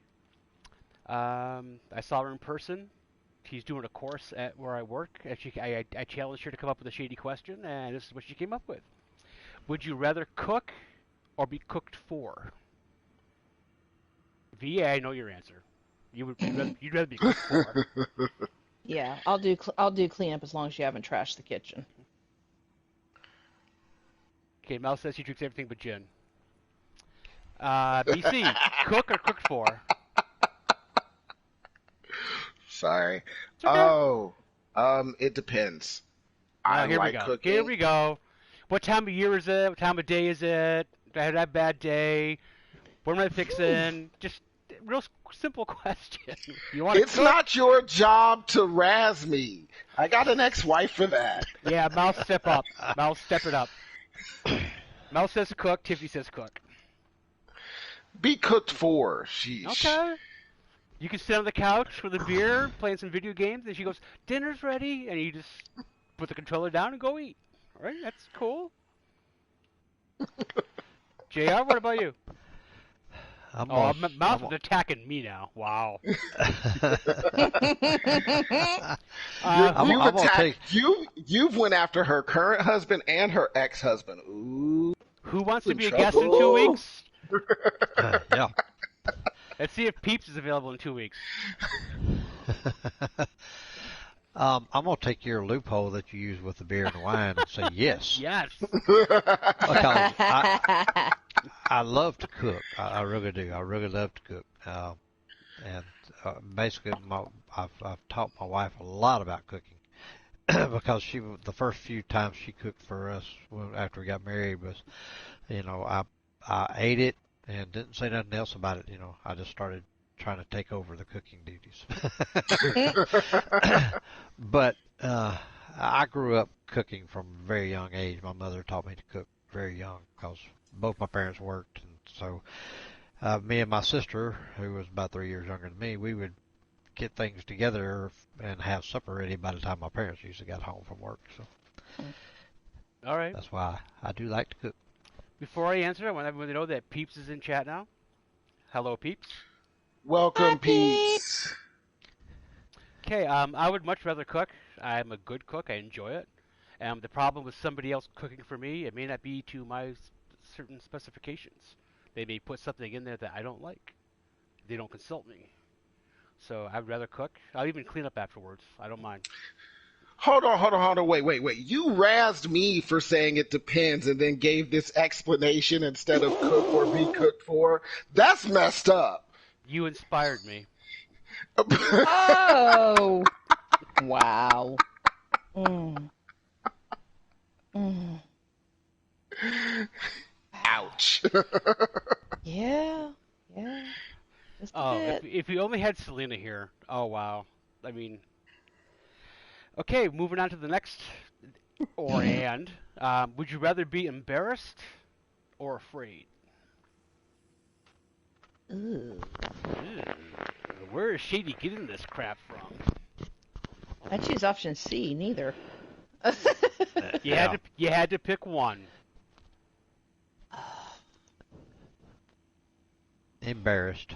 I saw her in person. She's doing a course at where I work, and I challenged her to come up with a shady question, and this is what she came up with. Would you rather cook or be cooked for? VA, I know your answer. You'd rather be cooked for. Yeah, I'll do cleanup as long as you haven't trashed the kitchen. Okay, Mel says she drinks everything but gin. BC, cook or cooked for? Sorry. It's okay. Oh, it depends. I Here we like go. Here cooking. we go. What time of year is it? What time of day is it? Did I have that bad day? What am I Whew. fixing? Just real simple question. You want to It's cook? not your job to razz me. I got an ex-wife for that. Yeah, Mouse step up. Mouse step it up. Mouse says cook. Tiffany says cook. Be cooked for. Sheesh. Okay. You can sit on the couch with a beer, playing some video games, and she goes, "Dinner's ready," and you just put the controller down and go eat. All right, that's cool. JR, what about you? I'm Oh, gonna, Mouse is attacking me now. Wow. You've I'm gonna attacked. take. You've went after her current husband and her ex-husband. Ooh, Who wants to in be a guest in 2 trouble. weeks? Yeah. Let's see if Peeps is available in 2 weeks. I'm gonna take your loophole that you use with the beer and the wine and say yes, Yes. because I love to cook. I really do. I really love to cook. And basically, I've taught my wife a lot about cooking because the first few times she cooked for us after we got married was, I ate it and didn't say nothing else about it. I just started trying to take over the cooking duties. But I grew up cooking from a very young age. My mother taught me to cook very young because both my parents worked, and so me and my sister, who was about 3 years younger than me, we would get things together and have supper ready by the time my parents usually got home from work. So All right. that's why I do like to cook. Before I answer, I want everyone to know that Peeps is in chat now. Hello, Peeps. Welcome, Hi, Peeps. Okay, I would much rather cook. I'm a good cook. I enjoy it. The problem with somebody else cooking for me, it may not be to my certain specifications. They may put something in there that I don't like. They don't consult me. So I'd rather cook. I'll even clean up afterwards. I don't mind. Hold on. Wait. You razzed me for saying it depends and then gave this explanation instead of cook or be cooked for. That's messed up. You inspired me. Oh, wow. Mm. Mm. Ouch. Yeah, just a Oh, bit. if we only had Selena here. Oh, wow. I mean, okay, moving on to the next would you rather be embarrassed or afraid? Ooh. Ew. Where is Shady getting this crap from? I choose option C. Neither. You had to pick one. Embarrassed.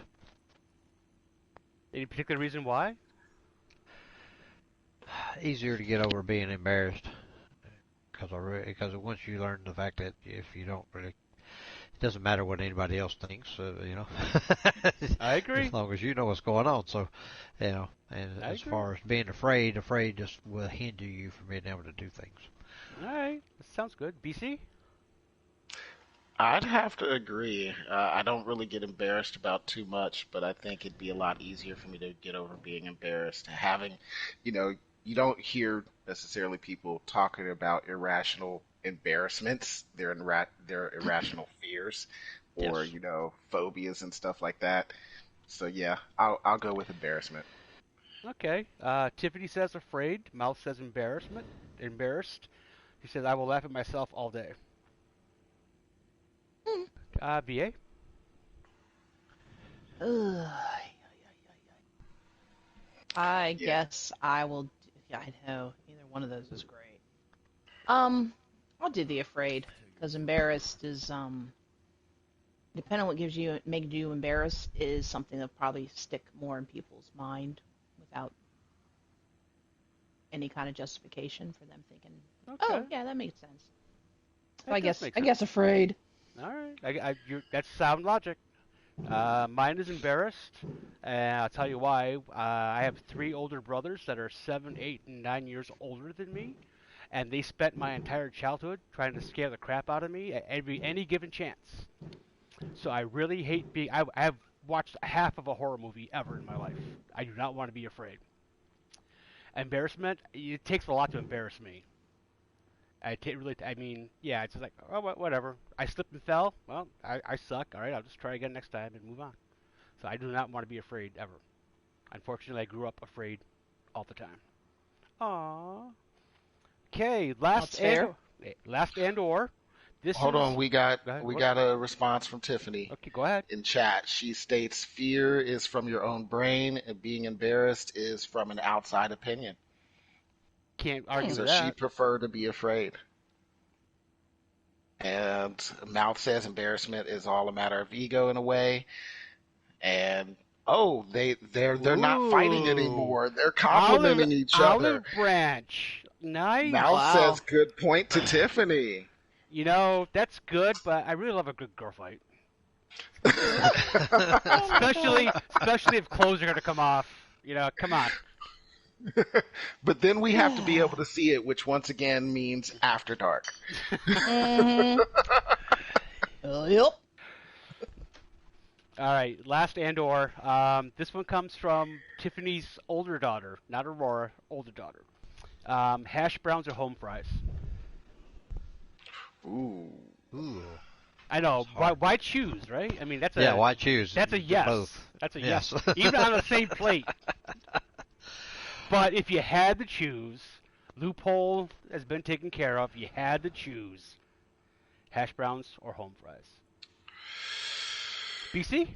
Any particular reason why? Easier to get over being embarrassed because once you learn the fact that if you don't really, it doesn't matter what anybody else thinks, I agree. as long as you know what's going on. So, and I as agree. far as being afraid just will hinder you from being able to do things. All right, that sounds good. BC? I'd have to agree. I don't really get embarrassed about too much, but I think it'd be a lot easier for me to get over being embarrassed. You know, you don't hear necessarily people talking about irrational embarrassments, their irrational fears, or Yes. phobias and stuff like that. So yeah, I'll go with embarrassment. Okay. Tiffany says afraid. Mouse says embarrassed. He says I will laugh at myself all day. BA? Ugh. I Yeah. guess I will. Yeah, I know. Either one of those is great. I'll do the afraid because embarrassed is depending on what makes you embarrassed is something that'll probably stick more in people's mind without any kind of justification for them thinking, Okay. oh yeah, that makes sense. So That does make I sense. guess afraid. All right. That's sound logic. Mine is embarrassed, and I'll tell you why. I have three older brothers that are 7, 8, and 9 years older than me, and they spent my entire childhood trying to scare the crap out of me at any given chance. So I really hate being. I have watched half of a horror movie ever in my life. I do not want to be afraid. Embarrassment. It takes a lot to embarrass me. I mean, yeah, it's just like, oh, whatever. I slipped and fell. Well, I suck. All right, I'll just try again next time and move on. So I do not want to be afraid ever. Unfortunately, I grew up afraid all the time. Aww. Okay, That's fair. last and or. This Hold is. on, we Go ahead. got a response from Tiffany Okay, go ahead. in chat. She states fear is from your own brain and being embarrassed is from an outside opinion. Can't argue So with she that. preferred to be afraid. And Mouth says embarrassment is all a matter of ego in a way. And oh, they're not fighting Ooh. anymore. They're complimenting each other. Olive branch. Nice. Mouth Wow. says good point to Tiffany. You know, that's good, but I really love a good girl fight. Especially if clothes are going to come off. You know, come on. But then we have to be able to see it, which once again means after dark. Mm-hmm. Yep. All right, last and or. This one comes from Tiffany's older daughter, not Aurora, older daughter. Hash browns or home fries? Ooh. Ooh. I know. It's hard. Why choose, right? I mean, Yeah, why choose? That's a yes. Both. That's a Yes. yes. Even on the same plate. But if you had to choose, loophole has been taken care of. You had to choose hash browns or home fries. BC?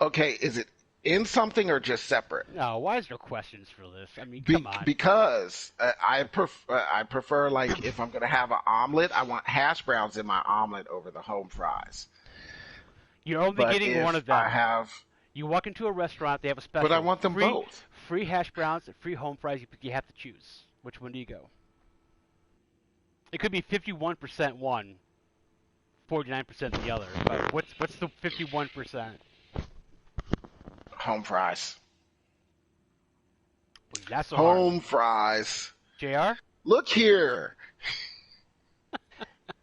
Okay, is it in something or just separate? No, why is there questions for this? I mean, come on. Because I prefer like if I'm gonna have an omelet, I want hash browns in my omelet over the home fries. You're only But getting if one of them. I have, You walk into a restaurant, they have a special. but I want them both. Free hash browns and free home fries. You have to choose. Which one do you go? It could be 51% one, 49% the other. But what's the 51%? Home fries. That's so hard. Home fries. JR? Look here.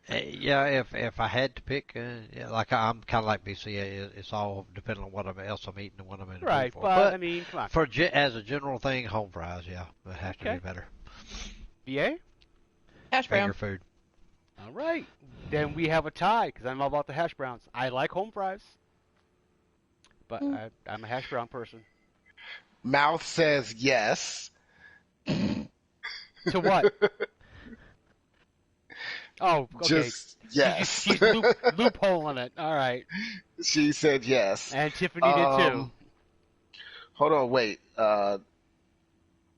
Yeah, if I had to pick, yeah, like I'm kind of like BC. It's all depending on what else I'm eating and what I'm in the mood Right, for. but I mean, come on. As a general thing, home fries, yeah, it has to Okay. be better. BA? Hash brown. Finger food. All right. Then we have a tie because I'm all about the hash browns. I like home fries, but I'm a hash brown person. Mouth says yes. To what? Oh, okay. Just yes. She's loopholing it. All right. She said yes. And Tiffany did too. Hold on, wait.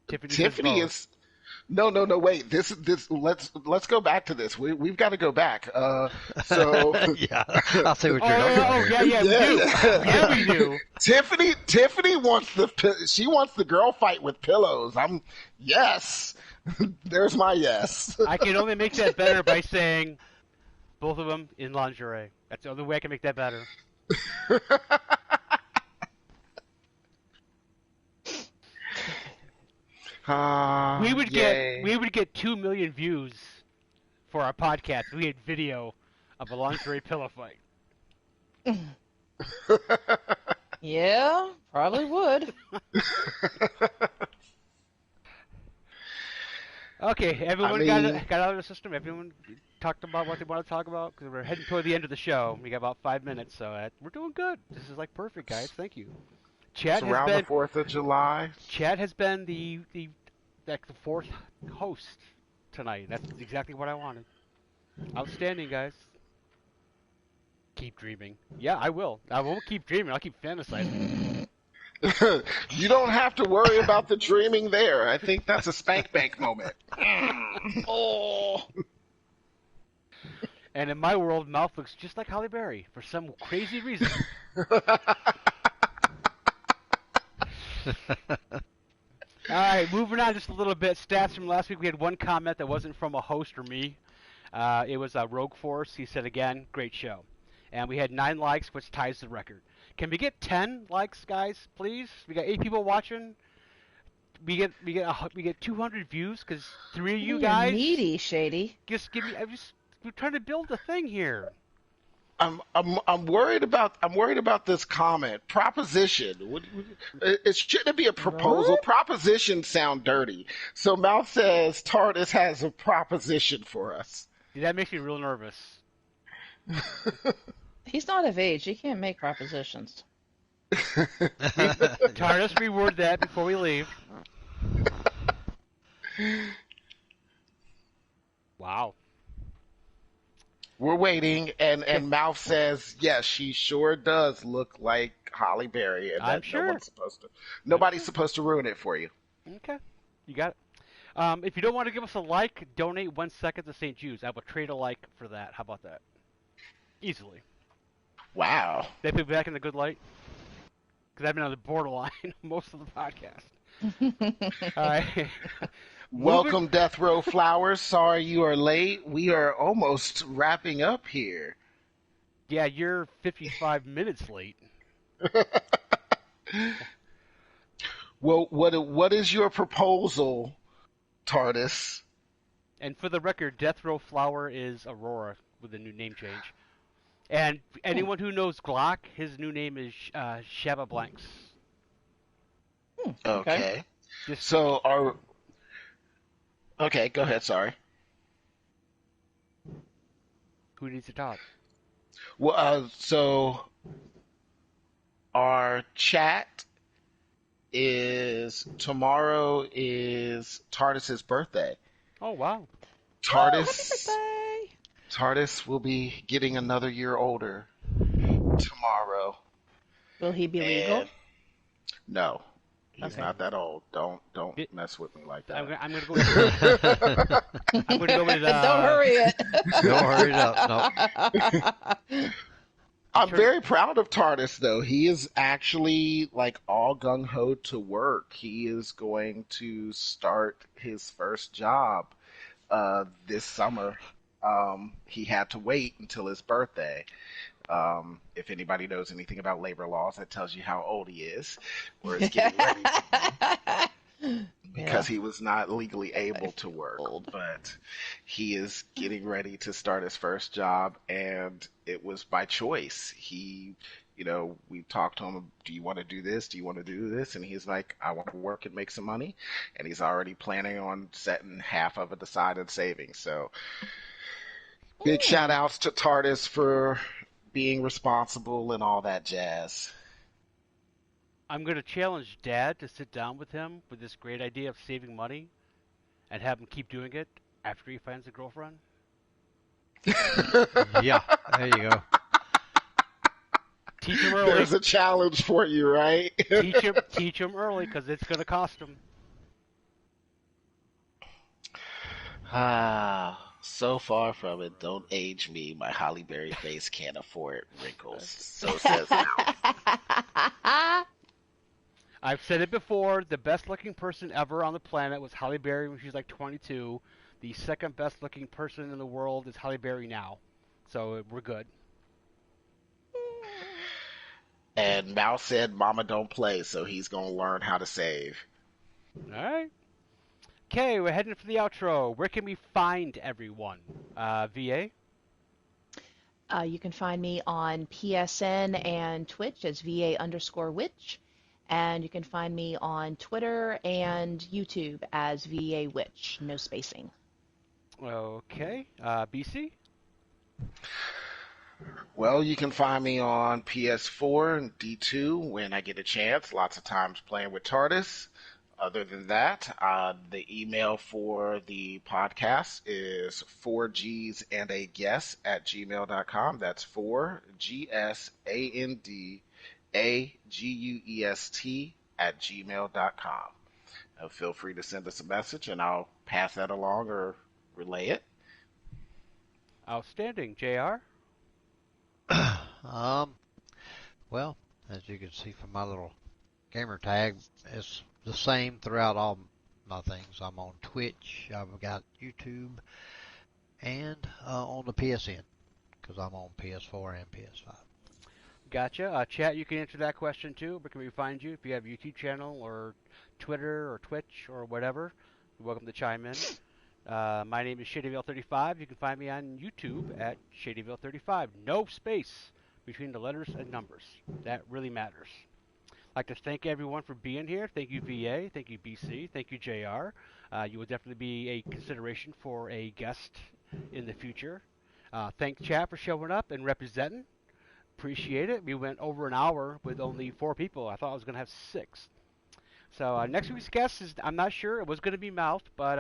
Tiffany Tiffany is no, wait. This. Let's go back to this. We've got to go back. So Yeah, I see what you're Oh, looking at. yeah, we do. Yeah, we do. Tiffany wants the girl fight with pillows. Yes. There's my yes. I can only make that better by saying both of them in lingerie. That's the only way I can make that better. We would get 2 million views for our podcast. We had video of a lingerie pillow fight. Yeah, probably would. Okay, everyone got out of the system. Everyone talked about what they want to talk about because we're heading toward the end of the show. We got about 5 minutes, so we're doing good. This is like perfect, guys. Thank you. It's around the 4th of July. Chad has been the fourth host tonight. That's exactly what I wanted. Outstanding, guys. Keep dreaming. Yeah, I will. I won't keep dreaming. I'll keep fantasizing. You don't have to worry about the dreaming there. I think that's a spank bank moment. Oh. And in my world, Mouth looks just like Halle Berry for some crazy reason. All right, moving on just a little bit. Stats from last week. We had one comment that wasn't from a host or me. It was Rogue Force. He said again, great show. And we had 9 likes, which ties the record. Can we get 10 likes, guys, please? We got 8 people watching. We get 200 views because 3 of you You're guys needy, Shady. just give me. We're trying to build a thing here. I'm worried about this comment. Proposition. It shouldn't be a proposal. What? Propositions sound dirty. So Mouth says TARDIS has a proposition for us. Dude, that makes me real nervous. He's not of age. He can't make propositions. TARDIS, reword that before we leave. Wow. We're waiting, and Mouth says, yes, she sure does look like Holly Berry, and I'm that sure. nobody's supposed to ruin it for you. Okay, you got it. If you don't want to give us a like, donate 1 second to St. Jude's. I will trade a like for that. How about that? Easily. Wow. They put me back in the good light? Because I've been on the borderline most of the podcast. All right. Welcome, Death Row Flowers. Sorry you are late. We are almost wrapping up here. Yeah, you're 55 minutes late. Well, what is your proposal, TARDIS? And for the record, Death Row Flower is Aurora with a new name change. And anyone who knows Glock, his new name is Shabba Blanks. Okay. Just So okay, go ahead. Sorry. who needs to talk? Well, so our chat is tomorrow is TARDIS's birthday. Oh, wow. Happy TARDIS birthday! TARDIS will be getting another year older tomorrow. Will he be legal? And no, he's Okay. not that old. Don't It- mess with me like I'm that. gonna go with I'm gonna go with Don't hurry it. Don't hurry it up. No. I'm very proud of TARDIS, though. He is actually like all gung ho to work. He is going to start his first job this summer. He had to wait until his birthday. If anybody knows anything about labor laws, that tells you how old he is, or is getting ready to be, because he was not legally able to work. Old. But he is getting ready to start his first job, and it was by choice. We talked to him, do you want to do this? Do you want to do this? And he's like, I want to work and make some money. And he's already planning on setting half of it aside and saving. So big shout outs to TARDIS for being responsible and all that jazz. I'm gonna challenge Dad to sit down with him with this great idea of saving money, and have him keep doing it after he finds a girlfriend. Yeah, there you go. Teach him early. There's a challenge for you, right? Teach him early, because it's gonna cost him. So far from it. Don't age me. My Holly Berry face can't afford wrinkles. So says Mouth. I've said it before, the best looking person ever on the planet was Halle Berry when she was like 22. The second best looking person in the world is Halle Berry now. So we're good. And Mouth said, Mama don't play, so he's going to learn how to save. Alright. Okay, we're heading for the outro. Where can we find everyone? VA? You can find me on PSN and Twitch as VA_witch. And you can find me on Twitter and YouTube as VA Witch. No spacing. Okay. BC? Well, you can find me on PS4 and D2 when I get a chance, lots of times playing with TARDIS. Other than that, the email for the podcast is 4gsandAguess@gmail.com. That's 4GSANDAGUEST@gmail.com. Feel free to send us a message, and I'll pass that along or relay it. Outstanding. JR? Well, as you can see from my little gamer tag, it's the same throughout all my things. I'm on Twitch, I've got YouTube, and on the PSN, because I'm on PS4 and PS5. Gotcha. Chat, you can answer that question too. Where can we find you? If you have a YouTube channel or Twitter or Twitch or whatever, you're welcome to chime in. My name is ShadyVale35. You can find me on YouTube at ShadyVale35. No space between the letters and numbers. That really matters. I'd like to thank everyone for being here. Thank you, VA. Thank you, BC. Thank you, JR. You will definitely be a consideration for a guest in the future. Thank chat for showing up and representing. Appreciate it. We went over an hour with only 4 people. I thought I was going to have 6. So next week's guest is, I'm not sure. It was going to be Mouth, but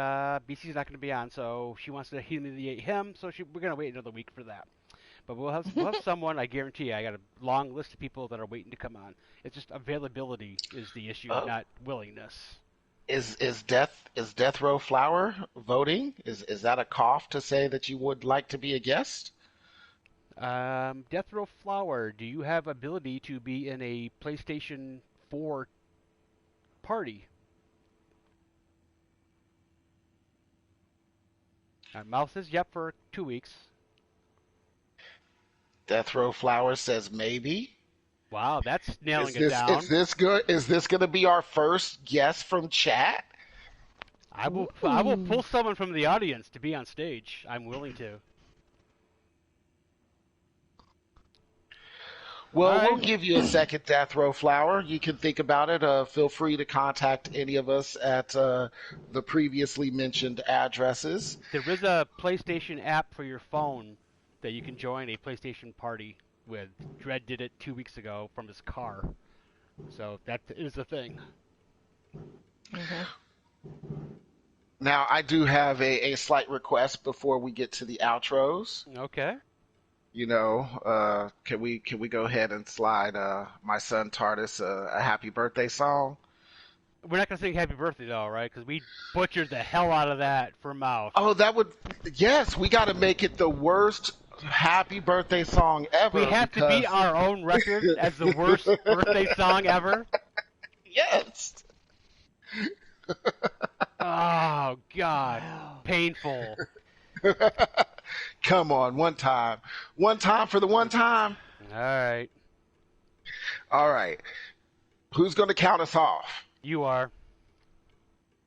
BC's not going to be on, so she wants to humiliate him, so we're going to wait another week for that. But we'll have someone, I guarantee. I got a long list of people that are waiting to come on. It's just availability is the issue, not willingness. Is Death Row Flower voting? Is that a cough to say that you would like to be a guest? Death Row Flower, do you have ability to be in a PlayStation 4 party? Mouse says yep for 2 weeks. Death Row Flower says maybe. Wow, that's nailing it down. Is this good? Is this going to be our first guest from chat? I will pull someone from the audience to be on stage. I'm willing to. Well, we'll give you a second, Death Row Flower. You can think about it. Feel free to contact any of us at the previously mentioned addresses. There is a PlayStation app for your phone that you can join a PlayStation party with. Dredd did it 2 weeks ago from his car. So that is a thing. Mm-hmm. Now, I do have a slight request before we get to the outros. Okay. You know, can we go ahead and slide my son Tardis a happy birthday song? We're not gonna sing happy birthday though, right? Because we butchered the hell out of that for Mouth. Oh, yes, we got to make it the worst happy birthday song ever. We have to beat our own record as the worst birthday song ever. Yes. Oh God, painful. Come on, one time. One time for the one time. All right. All right. Who's going to count us off? You are.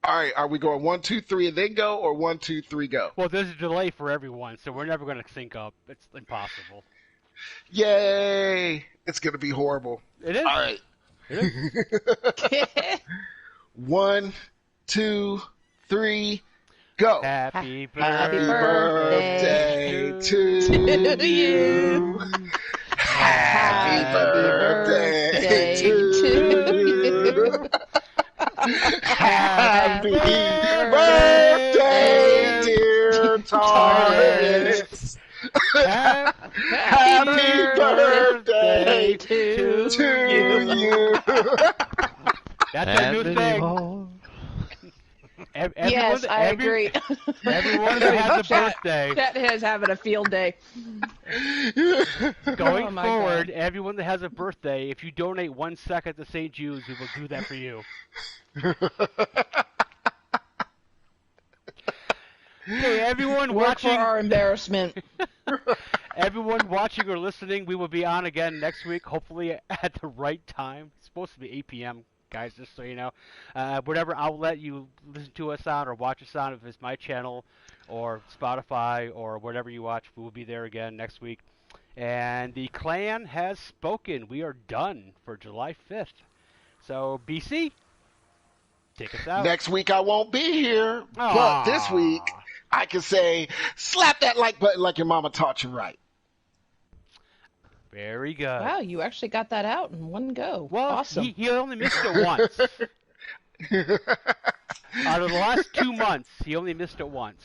All right. Are we going 1, 2, 3 and then go, or 1, 2, 3 go? Well, there's a delay for everyone, so we're never going to sync up. It's impossible. Yay! It's going to be horrible. It is. All right. It is. 1, 2, 3, go. Happy birthday to you. Happy birthday to you. Happy birthday, dear Taurus. Happy birthday to you. That's a new thing. Yes, I agree. Everyone that has a birthday. Chat is having a field day. Going Oh, forward, God. everyone that has a birthday, if you donate 1 second to St. Jude's, we will do that for you. Okay, everyone Work watching. for our embarrassment. Everyone watching or listening, we will be on again next week, hopefully at the right time. It's supposed to be 8 p.m., guys, just so you know. Whatever outlet you listen to us on or watch us on, if it's my channel or Spotify or whatever you watch, we will be there again next week. And the clan has spoken. We are done for July 5th. So, BC, take us out. Next week I won't be here, Aw. but this week I can say, slap that like button like your mama taught you right. Very good. Wow, you actually got that out in one go. Well, Awesome. he only missed it once. Out of the last 2 months, he only missed it once.